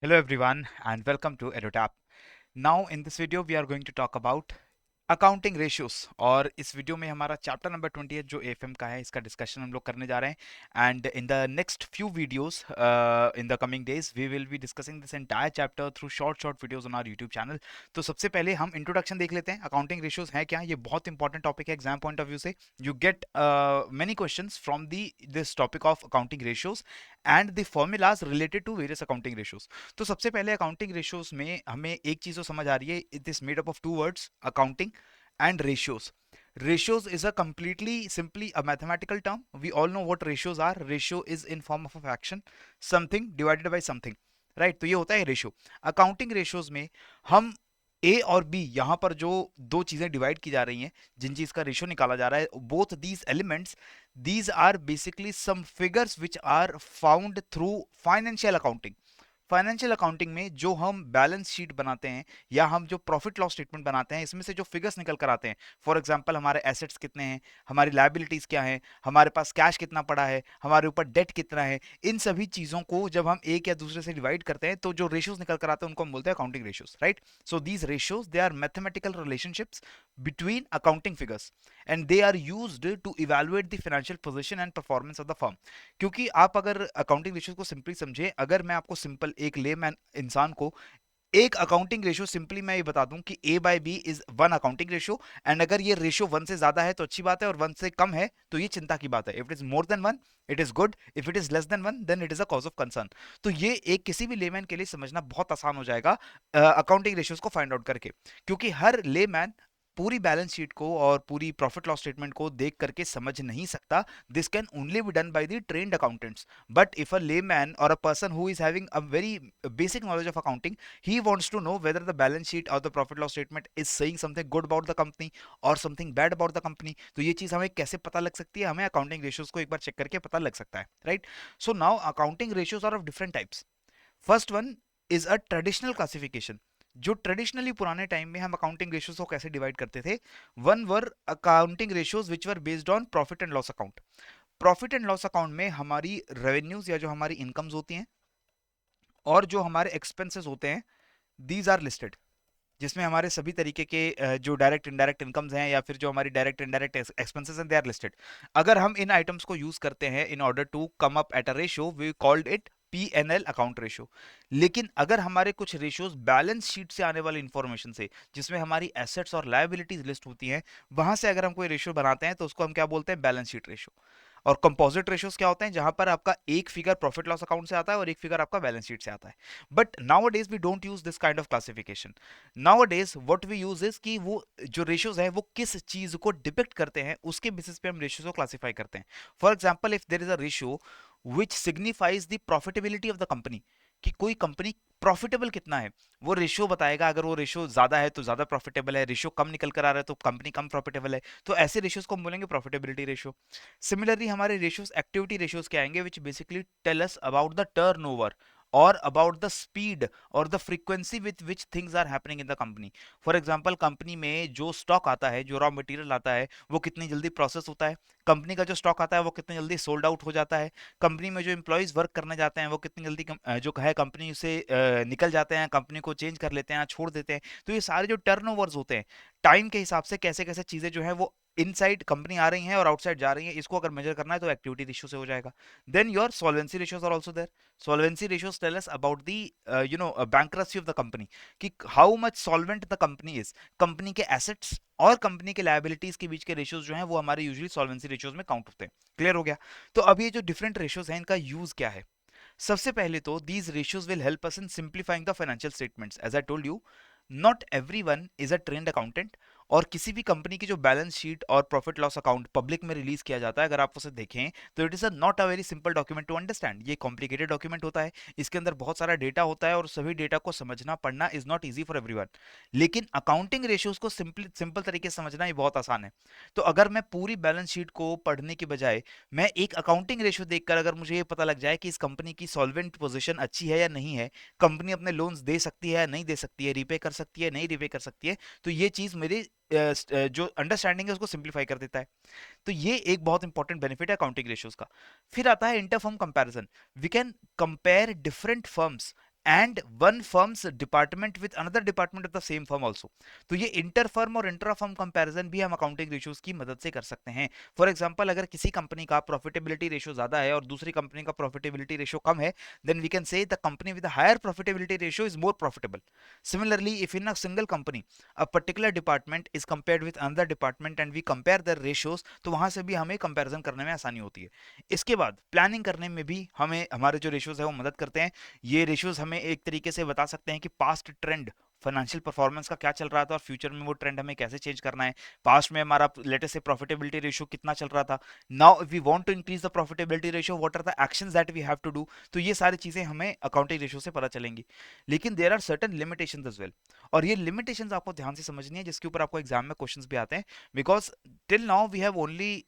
Hello everyone and welcome to EduTap. Now in this video we are going to talk about accounting ratios और इस video में हमारा chapter number 20 जो AFM का है इसका डिस्कशन हम लोग करने जा रहे हैं and in the next few videos in the coming days we will be discussing this entire chapter through short videos on our YouTube channel. तो सबसे पहले हम इंट्रोडक्शन देख लेते हैं अकाउंटिंग रेशियोज है क्या। ये बहुत इंपॉर्टेंट टॉपिक है एग्जाम पॉइंट ऑफ व्यू से। You get many questions from the this topic of accounting ratios and the formulas related to various accounting ratios. तो सबसे पहले अकाउंटिंग रेशियोज में हमें एक चीज तो समझ आ रही है, it is made up of two words, accounting and ratios. Ratios is a completely simply a mathematical term. We all know what ratios are. Ratio is in form of a fraction, something divided by something, right? तो ये होता है ratio. Accounting ratios में हम ए और B यहाँ पर जो दो चीजें डिवाइड की जा रही हैं, जिन चीज का रेशियो निकाला जा रहा है, both these elements, these are basically some figures which are found through financial accounting. Financial accounting में जो हम बैलेंस शीट बनाते हैं या हम जो प्रॉफिट लॉस स्टेटमेंट बनाते हैं, इसमें से जो फिगर्स निकल कर आते हैं, फॉर एग्जांपल हमारे एसेट्स कितने हैं, हमारी लायबिलिटीज क्या हैं, हमारे पास कैश कितना पड़ा है, हमारे ऊपर डेट कितना है, इन सभी चीजों को जब हम एक या दूसरे से डिवाइड करते हैं तो जो रेशियोज निकल कर आते हैं उनको हम बोलते हैं accounting ratios, right? So these ratios they are mathematical relationships between accounting figures and they are used to evaluate the financial position and performance of the firm. क्योंकि आप अगर अकाउंटिंग रेशियोज को सिंपली समझे, अगर मैं आपको सिंपल एक layman इंसान को एक अकाउंटिंग रेशियो सिंपली मैं ये बता दूं कि A by B is one accounting ratio, and अगर ये रेशियो वन से ज्यादा है तो अच्छी बात है और वन से कम है तो ये चिंता की बात है। If it is more than one it is good, if it is less than one then it is a cause of concern. तो ये एक किसी भी लेमैन के लिए समझना बहुत आसान हो जाएगा अकाउंटिंग रेशियोज को फाइंड आउट करके, क्योंकि हर लेमैन पूरी बैलेंस शीट को और पूरी प्रॉफिट लॉस स्टेटमेंट को देख करके समझ नहीं सकता। This can only be done by the trained accountants. But if a layman or a person who is having a very basic knowledge of accounting, he wants to know whether the balance sheet or the profit loss statement is saying something good about the company or something bad about the company। तो ये चीज हमें कैसे पता लग सकती है? हमें अकाउंटिंग रेशियोज को एक बार चेक करके पता लग सकता है, right? So now accounting ratios are of different types. First one is a traditional classification. जो ट्रेडिशनली पुराने टाइम में हम अकाउंटिंग रेशियोज को कैसे डिवाइड करते थे, one were accounting ratios which were based on profit and loss account. Profit and loss account में हमारी रेवेन्यूज या जो हमारी इनकम्स होती हैं और जो हमारे एक्सपेंसेस होते हैं, दीज आर लिस्टेड, जिसमें हमारे सभी तरीके के जो डायरेक्ट इनडायरेक्ट इनकम्स हैं या फिर जो हमारी डायरेक्ट इनडायरेक्ट एक्सपेंसेस हैं, दे आर लिस्टेड। अगर हम इन आइटम्स को यूज करते हैं in order to come up at a ratio, we called it PNL account ratio. लेकिन अगर हमारे कुछ रेशियोज बैलेंस शीट से आने वाली इंफॉर्मेशन से, जिसमें हमारी एसेट्स और लायबिलिटीज लिस्ट होती हैं, वहां से अगर हम कोई रेशियो बनाते हैं तो उसको हम क्या बोलते हैं? Balance sheet ratio. और कंपोजिट रेशियोज क्या होते हैं? जहां पर आपका एक फिगर प्रॉफिट लॉस अकाउंट से आता है और एक फिगर आपका बैलेंस शीट से आता है। But nowadays we don't use this kind of classification. Nowadays what we use is कि वो जो रेशियोज है वो किस चीज को डिपिक्ट करते हैं, उसके बेसिस पे हम रेशियोज को क्लासिफाई करते हैं। For example, if there is a ratio which signifies the profitability of the company, कि कोई कंपनी प्रॉफिटेबल कितना है, वो रेशियो बताएगा। अगर वो रेशियो ज्यादा है तो ज्यादा प्रॉफिटेबल है, रेशियो कम निकल कर आ रहा है तो कंपनी कम प्रॉफिटेबल है, तो ऐसे रेशियोज को हम बोलेंगे प्रॉफिटेबिलिटी रेशियो। सिमिलरली हमारे रेशियोज एक्टिविटी रेशियोज के आएंगे which basically tell us about the turnover और अबाउट द स्पीड और the frequency with which things are happening in the company. For example, company में जो स्टॉक आता है, जो रॉ मटेरियल आता है, वो कितनी जल्दी प्रोसेस होता है, कंपनी का जो स्टॉक आता है वो कितनी जल्दी सोल्ड आउट हो जाता है, कंपनी में जो एम्प्लॉयज वर्क करने जाते हैं वो कितनी जल्दी जो है कंपनी से निकल जाते हैं, कंपनी को चेंज कर लेते हैं, छोड़ देते हैं। तो ये सारे जो टर्नओवर्स होते हैं, टाइम के हिसाब से कैसे कैसे चीजें जो है वो इनसाइड कंपनी आ रही हैं और आउटसाइड जा रही हैं, इसको अगर मेजर करना है तो एक्टिविटी रेशियो से हो जाएगा। Then your solvency ratios are also there. Solvency ratios tell us about the bankruptcy of the company, कि how much solvent the company is. Company के एसेट्स और कंपनी के लायबिलिटीज के बीच के रेशियोज जो हैं वो हमारे यूजुअली सॉल्वेंसी रेशियोज में काउंट होते हैं। क्लियर हो गया? तो अब ये जो डिफरेंट रेशियोज हैं इनका यूज क्या है? सबसे पहले तो these ratios will help us in simplifying the financial statements. As I told you, not everyone is a trained accountant, और किसी भी कंपनी की जो बैलेंस शीट और प्रॉफिट लॉस अकाउंट पब्लिक में रिलीज किया जाता है, अगर आप उसे देखें तो it is not a very simple document to understand. ये कॉम्प्लिकेटेड डॉक्यूमेंट होता है, इसके अंदर बहुत सारा डेटा होता है और सभी डेटा को समझना पढ़ना is not easy for everyone. लेकिन अकाउंटिंग रेशियोज को सिंपल तरीके से समझना ही बहुत आसान है। तो अगर मैं पूरी बैलेंस शीट को पढ़ने के बजाय मैं एक अकाउंटिंग रेशियो देखकर अगर मुझे ये पता लग जाए कि इस कंपनी की सॉल्वेंट पोजीशन अच्छी है या नहीं है, कंपनी अपने लोन्स दे सकती है या नहीं दे सकती है, रीपे कर सकती है नहीं रीपे कर सकती है, तो ये चीज मेरी जो अंडरस्टैंडिंग है उसको सिंप्लीफाई कर देता है। तो ये एक बहुत इंपॉर्टेंट बेनिफिट है अकाउंटिंग रेशियोज का। फिर आता है inter firm comparison. We can compare different firms and one firm's department with another department of the same firm also. तो ये इंटर फर्म और इंट्रा फर्म कंपैरिजन भी हम अकाउंटिंग रेशियोज की मदद से कर सकते हैं। फॉर एग्जांपल, अगर किसी कंपनी का प्रॉफिटेबिलिटी रेशियो ज्यादा है और दूसरी कंपनी का प्रॉफिटेबिलिटी रेशियो कम है, then we can say the company with higher profitability ratio is more profitable. Similarly, if in a single company a particular department is compared with another department and we compare their ratios, तो वहां से भी हमें comparison करने में आसानी होती है। इसके बाद प्लानिंग करने में भी हमें हमारे जो रेशियोज है वो मदद करते हैं। ये रेशियोज हमें एक तरीके से बता सकते हैं कि पास्ट ट्रेंड फाइनेंशियल परफॉर्मेंस का क्या चल रहा था और फ्यूचर में वो ट्रेंड हमें कैसे चेंज करना है। पास्ट में हमारा लेटेस्ट से प्रॉफिटेबिलिटी रेशियो कितना चल रहा था, now if we want to increase the profitability ratio, what are the actions that we have to do. तो ये सारी चीजें हमें अकाउंटिंग रेशियो से पता चलेंगी। लेकिन there are certain limitations as well, और ये लिमिटेशंस आपको ध्यान से समझनी है, जिसके ऊपर आपको एग्जाम में क्वेश्चंस भी आते हैं। Because till now we have only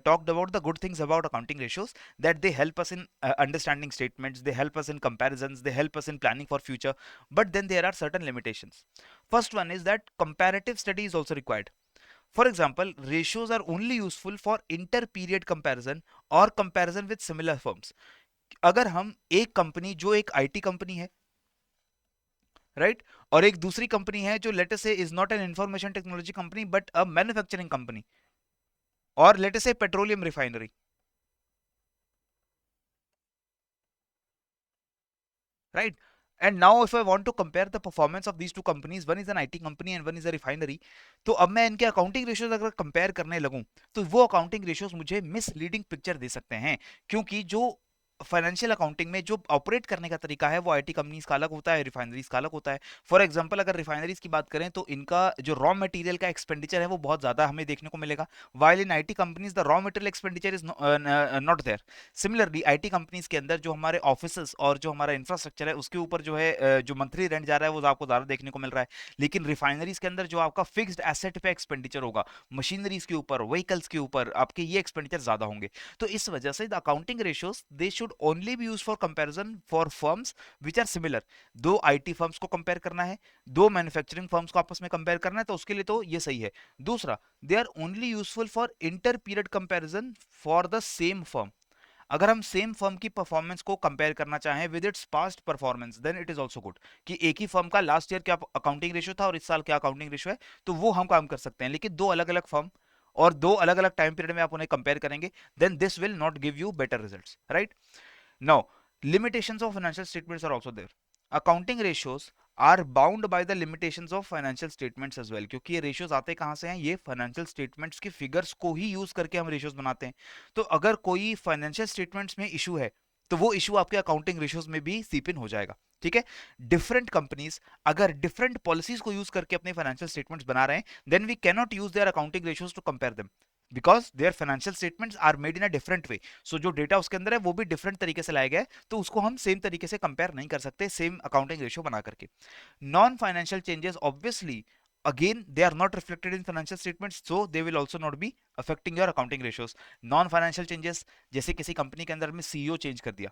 talked about the good things about accounting ratios, that they help us in understanding statements, they help us in comparisons, they help us in planning for future. But then there are certain limitations. First one is that comparative study is also required. For example, ratios are only useful for inter-period comparison or comparison with similar firms. अगर हम एक company जो एक IT company है, right, और एक दूसरी company है जो लेट अस से is not an information technology company but a manufacturing company, और लेट अस से petroleum refinery, right? And now if I want to compare the performance of these two companies, one is an IT company and one is a refinery, तो अब मैं इनके accounting ratios अगर compare करने लगूं, तो वो accounting ratios मुझे misleading picture दे सकते हैं। क्योंकि जो फाइनेंशियल अकाउंटिंग में जो ऑपरेट करने का तरीका है वो आईटी कंपनीज का अलग होता है, रिफाइनरीज का अलग होता है। फॉर एग्जांपल, अगर रिफाइनरीज की बात करें तो इनका जो रॉ मटेरियल का एक्सपेंडिचर है वो बहुत ज्यादा हमें देखने को मिलेगा, while in IT companies the raw material expenditure is not there. Similarly, IT companies के अंदर जो हमारे ऑफिसेस और जो हमारा इंफ्रास्ट्रक्चर है उसके ऊपर जो है जो मंथली रेंट जा रहा है वो आपको ज्यादा देखने को मिल रहा है। लेकिन रिफाइनरीज के अंदर जो आपका फिक्स्ड एसेट पे एक्सपेंडिचर होगा, मशीनरीज के ऊपर, व्हीकल्स के ऊपर, आपके ये एक्सपेंडिचर ज्यादा होंगे। तो इस वजह से the accounting ratios they should only be used for comparison for firms which are similar. दो आईटी फर्म्स को कंपेयर करना है, दो मैन्युफैक्चरिंग फर्म्स को आपस में कंपेयर करना है, तो उसके लिए तो ये सही है। दूसरा, they are only useful for inter period comparison for the same firm. अगर हम सेम फर्म की परफॉर्मेंस को कंपेयर करना चाहें with its past performance, then it is also good कि एक ही फर्म का लास्ट ईयर क्या अकाउंटिंग रेशियो था और इस साल क्या अकाउंटिंग रेशियो है, तो वो हम काम कर सकते हैं। लेकिन दो अलग अलग फर्म और दो अलग अलग टाइम पीरियड में आप उन्हें कंपेयर करेंगे, then this will not give you better results, right? Now, limitations of financial statements are also there. Accounting ratios are bound by the limitations of financial statements as well, क्योंकि ये ratios आते कहाँ से हैं, ये financial statements के figures को ही use करके हम ratios बनाते हैं। तो अगर कोई financial statements में issue है, तो वो issue आपके accounting ratios में भी seep in हो जाएगा। ठीक है? डिफरेंट कंपनीज अगर डिफरेंट पॉलिसीज को यूज करके अपने फाइनेंशियल स्टेटमेंट्स बना रहे हैं, then we cannot use their accounting ratios to compare them, because their financial statements are made in a different way. So जो डेटा उसके अंदर है वो भी डिफरेंट तरीके से लाया गया है, तो उसको हम सेम तरीके से कंपेयर नहीं कर सकते सेम अकाउंटिंग रेशियो बना करके। Non financial changes obviously again they are not reflected in financial statements, so they will also not be affecting your accounting ratios. non financial changes जैसे किसी कंपनी के अंदर हमने सीईओ चेंज कर दिया,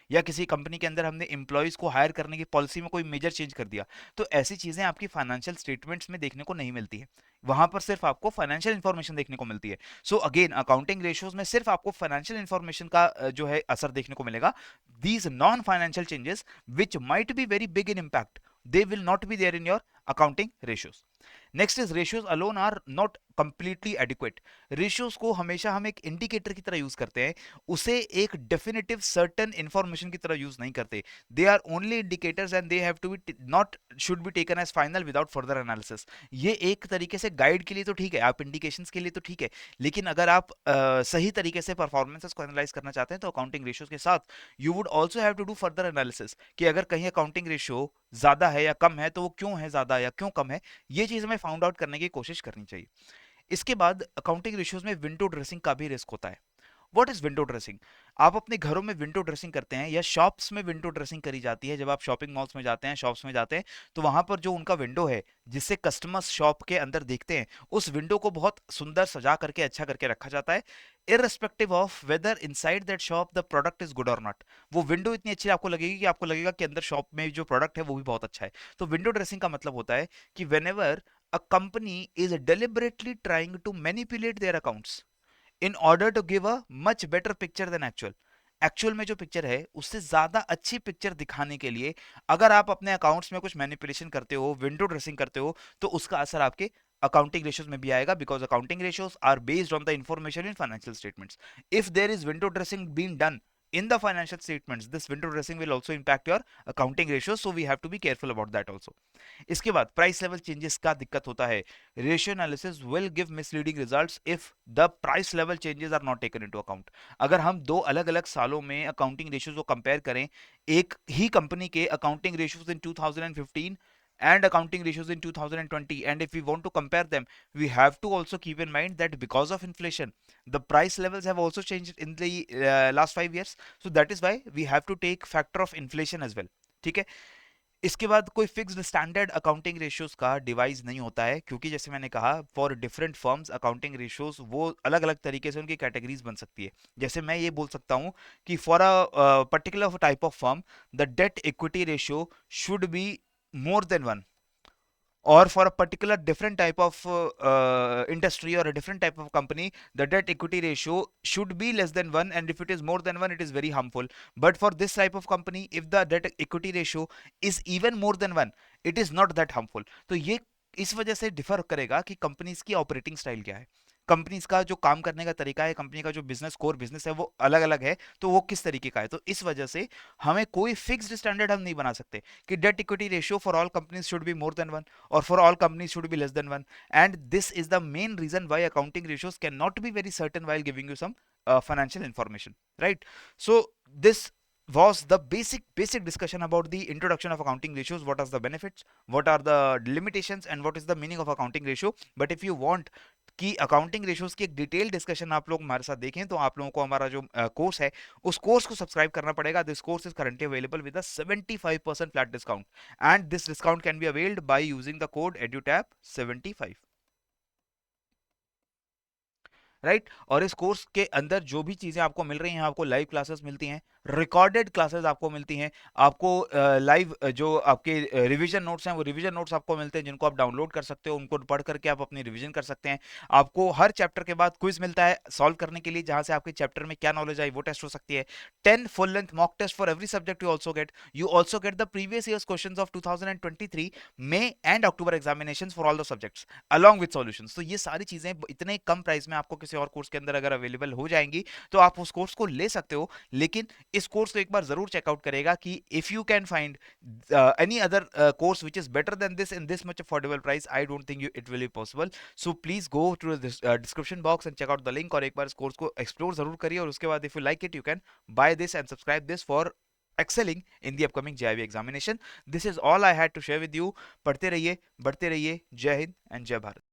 या किसी कंपनी के अंदर हमने एम्प्लॉयज को हायर करने की पॉलिसी में कोई मेजर चेंज कर दिया, तो ऐसी चीजें आपकी फाइनेंशियल स्टेटमेंट्स में देखने को नहीं मिलती है। वहां पर सिर्फ आपको फाइनेंशियल इंफॉर्मेशन देखने को मिलती है। सो अगेन अकाउंटिंग रेशियोज में सिर्फ आपको फाइनेंशियल इंफॉर्मेशन का जो है असर देखने को मिलेगा। These non financial changes which might be very big in impact, they will not be there in your accounting ratios. Next is ratios alone are not completely adequate. Ratios को हमेशा हम एक इंडिकेटर की तरह यूज करते हैं, उसे एक डेफिनेटिव सर्टन इंफॉर्मेशन की तरह यूज नहीं करते। They are only indicators and they have to be not should be taken as final without further analysis. ये एक तरीके से गाइड के लिए तो ठीक है, आप इंडिकेशंस के लिए तो ठीक है, लेकिन अगर आप सही तरीके से परफॉर्मेंसेस को एनालाइज करना चाहते हैं तो अकाउंटिंग रेशियोज के साथ you would also have to do further analysis कि अगर कहीं अकाउंटिंग रेशियो ज्यादा है या कम है तो वो क्यों है ज्यादा या क्यों कम है, ये चीज हमें फाउंड आउट करने की कोशिश करनी चाहिए। इसके बाद अकाउंटिंग रेशियोज में विंडो ड्रेसिंग का भी रिस्क होता है। What is window dressing? आप अपने घरों में विंडो ड्रेसिंग करते हैं या शॉप्स में विंडो ड्रेसिंग करी जाती है। जब आप शॉपिंग मॉल्स में जाते हैं, शॉप्स में जाते हैं, तो वहां पर जो उनका विंडो है जिससे कस्टमर्स शॉप के अंदर देखते हैं, उस विंडो को बहुत सुंदर सजा करके अच्छा करके रखा जाता है, irrespective of whether inside that shop the product is good और नॉट। वो विंडो इतनी अच्छी आपको लगेगी कि आपको लगेगा कि अंदर शॉप में जो प्रोडक्ट है वो भी बहुत अच्छा है। तो विंडो ड्रेसिंग का मतलब होता है कि whenever a company is deliberately trying to manipulate their accounts in order to give a much better picture than actual, actual में जो पिक्चर है उससे ज्यादा अच्छी पिक्चर दिखाने के लिए अगर आप अपने अकाउंट्स में कुछ मैनिपुलेशन करते हो, विंडो ड्रेसिंग करते हो, तो उसका असर आपके अकाउंटिंग रेशियोज में भी आएगा, because accounting ratios are based on the information in financial statements. If there is window dressing been done in the financial statements, this window dressing will also impact your accounting ratios, so we have to be careful about that also. इसके बाद price level changes का दिक्कत होता है. Ratio analysis will give misleading results if the price level changes are not taken into account. अगर हम दो अलग अलग सालों में अकाउंटिंग रेशियोज को कंपेयर करें, एक ही कंपनी के accounting ratios in 2015 and accounting ratios in 2020, and if we want to compare them, we have to also keep in mind that because of inflation the price levels have also changed in the last 5 years, so that is why we have to take factor of inflation as well. ठीक है. इसके बाद कोई fixed standard accounting ratios का device नहीं होता है, क्योंकि जैसे मैंने कहा for different firms accounting ratios वो अलग अलग तरीके से उनकी कैटेगरीज बन सकती है. जैसे मैं ये बोल सकता हूँ कि for a particular type of firm the debt equity ratio should be more than one, or for a particular different type of industry or a different type of company the debt equity ratio should be less than 1, and if it is more than 1 it is very harmful. But for this type of company, if the debt equity ratio is even more than 1, it is not that harmful. तो ये इस वजह से differ करेगा कि companies की operating style क्या है, कंपनीज का जो काम करने का तरीका है, कंपनी का जो बिजनेस कोर बिजनेस है वो अलग अलग है, तो वो किस तरीके का है. तो इस वजह से हमें कोई फिक्स्ड स्टैंडर्ड हम नहीं बना सकते कि debt equity ratio for all companies should be more than 1 or for all companies should be less than 1. And this is the main reason why accounting ratios cannot be very certain while giving you some financial information, right? So this was the basic discussion about the introduction of accounting ratios. What are the benefits, what are the limitations, and what is the meaning of accounting ratio. But if you want कि accounting ratios की एक detail discussion आप लोग हमारे साथ देखें, तो आप लोगों को हमारा जो कोर्स है उस कोर्स को सब्सक्राइब करना पड़ेगा. This course is currently available with a 75% flat discount, and this discount can be availed by using the code edutab75, right. और इस कोर्स के अंदर जो भी चीजें आपको मिल रही हैं, आपको लाइव क्लासेस मिलती हैं, रिकॉर्डेड क्लासेस आपको मिलती हैं, आपको लाइव जो आपके रिवीजन नोट्स हैं वो रिवीजन नोट्स आपको मिलते हैं जिनको आप डाउनलोड कर सकते हो, उनको पढ़ करके आप अपनी रिवीजन कर सकते हैं. आपको हर चैप्टर के बाद क्विज मिलता है सॉल्व करने के लिए, जहां से आपके चैप्टर में क्या नॉलेज आई वो टेस्ट हो सकती है. 10 full length mock test for every subject you also get the previous years questions of 2023 May and October examinations for all the subjects along with solutions. तो ये सारी चीजें इतने कम प्राइस में आपको किसी और कोर्स के अंदर अगर अवेलेबल हो जाएंगी तो आप उस कोर्स को ले सकते हो. लेकिन इस कोर्स को एक बार जरूर चेकआउट करेगा कि if you can find any other course which is better than this in this much affordable price, I don't think it will be possible. So please go to the description box and check out the link और एक बार इस course को explore जरूर करिए. और उसके बाद if you like it you can buy this and subscribe this for excelling in the upcoming JIB examination. This is all I had to share with you. पढ़ते रहिए, बढ़ते रहिए. जय हिंद एंड जय भारत.